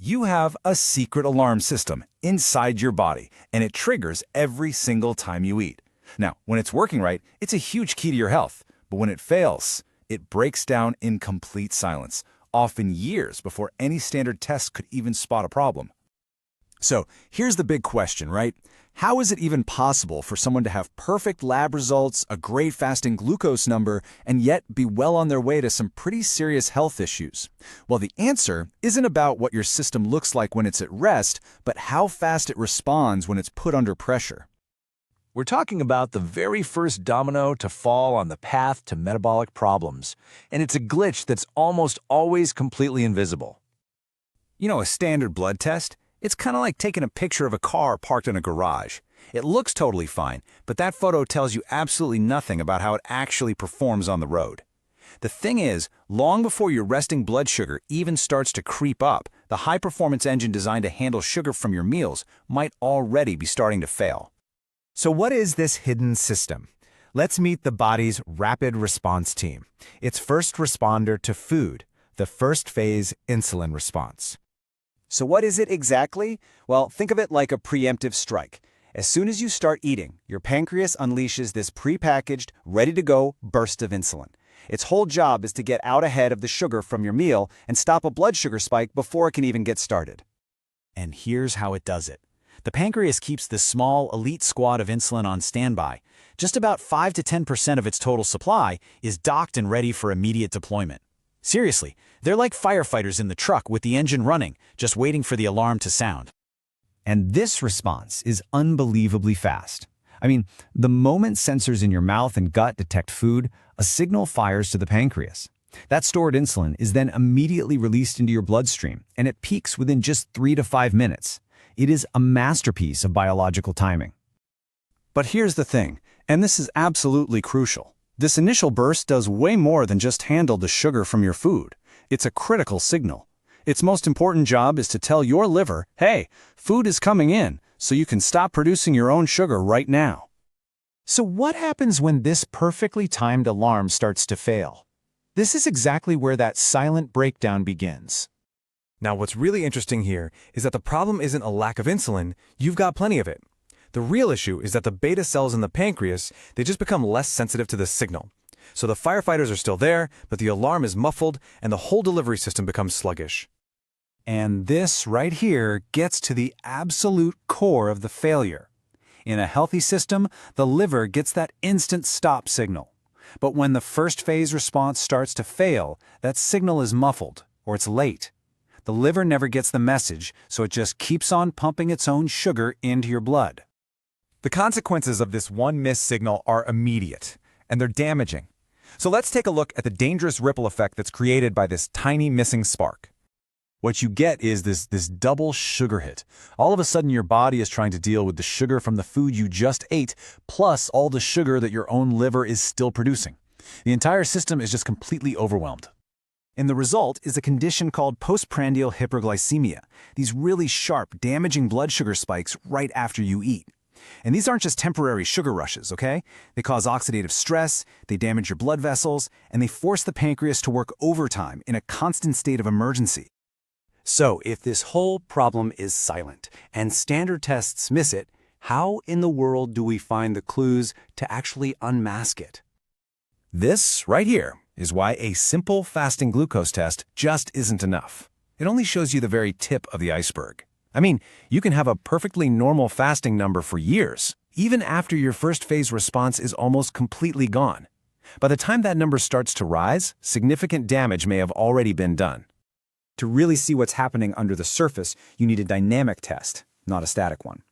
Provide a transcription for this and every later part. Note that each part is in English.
You have a secret alarm system inside your body, and it triggers every single time you eat. Now, when it's working right, it's a huge key to your health. But when it fails, it breaks down in complete silence, often years before any standard test could even spot a problem. So here's the big question, right? How is it even possible for someone to have perfect lab results, a great fasting glucose number, and yet be well on their way to some pretty serious health issues? Well, the answer isn't about what your system looks like when it's at rest, but how fast it responds when it's put under pressure. We're talking about the very first domino to fall on the path to metabolic problems, and it's a glitch that's almost always completely invisible. You know, a standard blood test? It's kind of like taking a picture of a car parked in a garage. It looks totally fine, but that photo tells you absolutely nothing about how it actually performs on the road. The thing is, long before your resting blood sugar even starts to creep up, the high-performance engine designed to handle sugar from your meals might already be starting to fail. So what is this hidden system? Let's meet the body's rapid response team. Its first responder to food, the first phase insulin response. So what is it exactly? Well, think of it like a preemptive strike. As soon as you start eating, your pancreas unleashes this prepackaged, ready-to-go burst of insulin. Its whole job is to get out ahead of the sugar from your meal and stop a blood sugar spike before it can even get started. And here's how it does it. The pancreas keeps this small, elite squad of insulin on standby. Just about 5 to 10% of its total supply is docked and ready for immediate deployment. Seriously, they're like firefighters in the truck with the engine running, just waiting for the alarm to sound. And this response is unbelievably fast. I mean, the moment sensors in your mouth and gut detect food, a signal fires to the pancreas. That stored insulin is then immediately released into your bloodstream, and it peaks within just 3 to 5 minutes. It is a masterpiece of biological timing. But here's the thing, and this is absolutely crucial. This initial burst does way more than just handle the sugar from your food. It's a critical signal. Its most important job is to tell your liver, hey, food is coming in, so you can stop producing your own sugar right now. So what happens when this perfectly timed alarm starts to fail? This is exactly where that silent breakdown begins. Now, what's really interesting here is that the problem isn't a lack of insulin, you've got plenty of it. The real issue is that the beta cells in the pancreas, they just become less sensitive to the signal. So the firefighters are still there, but the alarm is muffled and the whole delivery system becomes sluggish. And this right here gets to the absolute core of the failure. In a healthy system, the liver gets that instant stop signal. But when the first phase response starts to fail, that signal is muffled, or it's late. The liver never gets the message, so it just keeps on pumping its own sugar into your blood. The consequences of this one missed signal are immediate, and they're damaging. So let's take a look at the dangerous ripple effect that's created by this tiny missing spark. What you get is this double sugar hit. All of a sudden, your body is trying to deal with the sugar from the food you just ate, plus all the sugar that your own liver is still producing. The entire system is just completely overwhelmed. And the result is a condition called postprandial hyperglycemia, these really sharp, damaging blood sugar spikes right after you eat. And these aren't just temporary sugar rushes, okay? They cause oxidative stress, they damage your blood vessels, and they force the pancreas to work overtime in a constant state of emergency. So if this whole problem is silent and standard tests miss it, how in the world do we find the clues to actually unmask it? This right here is why a simple fasting glucose test just isn't enough. It only shows you the very tip of the iceberg. I mean, you can have a perfectly normal fasting number for years, even after your first phase response is almost completely gone. By the time that number starts to rise, significant damage may have already been done. To really see what's happening under the surface, you need a dynamic test, not a static one.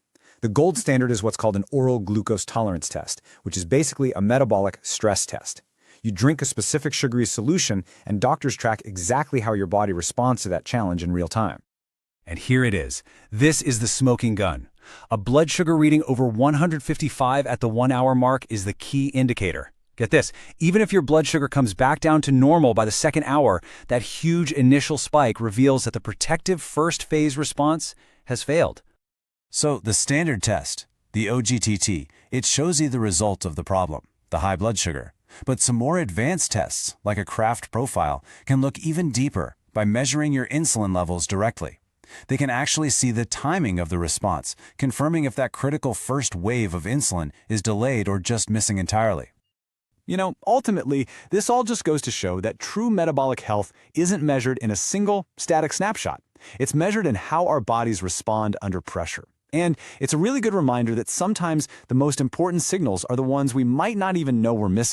The gold standard is what's called an oral glucose tolerance test, which is basically a metabolic stress test. You drink a specific sugary solution, and doctors track exactly how your body responds to that challenge in real time. And here it is. This is the smoking gun. A blood sugar reading over 155 at the 1 hour mark is the key indicator. Get this, even if your blood sugar comes back down to normal by the second hour, that huge initial spike reveals that the protective first phase response has failed. So the standard test, the OGTT, it shows you the result of the problem, the high blood sugar. But some more advanced tests, like a Kraft profile, can look even deeper by measuring your insulin levels directly. They can actually see the timing of the response, confirming if that critical first wave of insulin is delayed or just missing entirely. You know, ultimately, this all just goes to show that true metabolic health isn't measured in a single, static snapshot. It's measured in how our bodies respond under pressure. And it's a really good reminder that sometimes the most important signals are the ones we might not even know we're missing.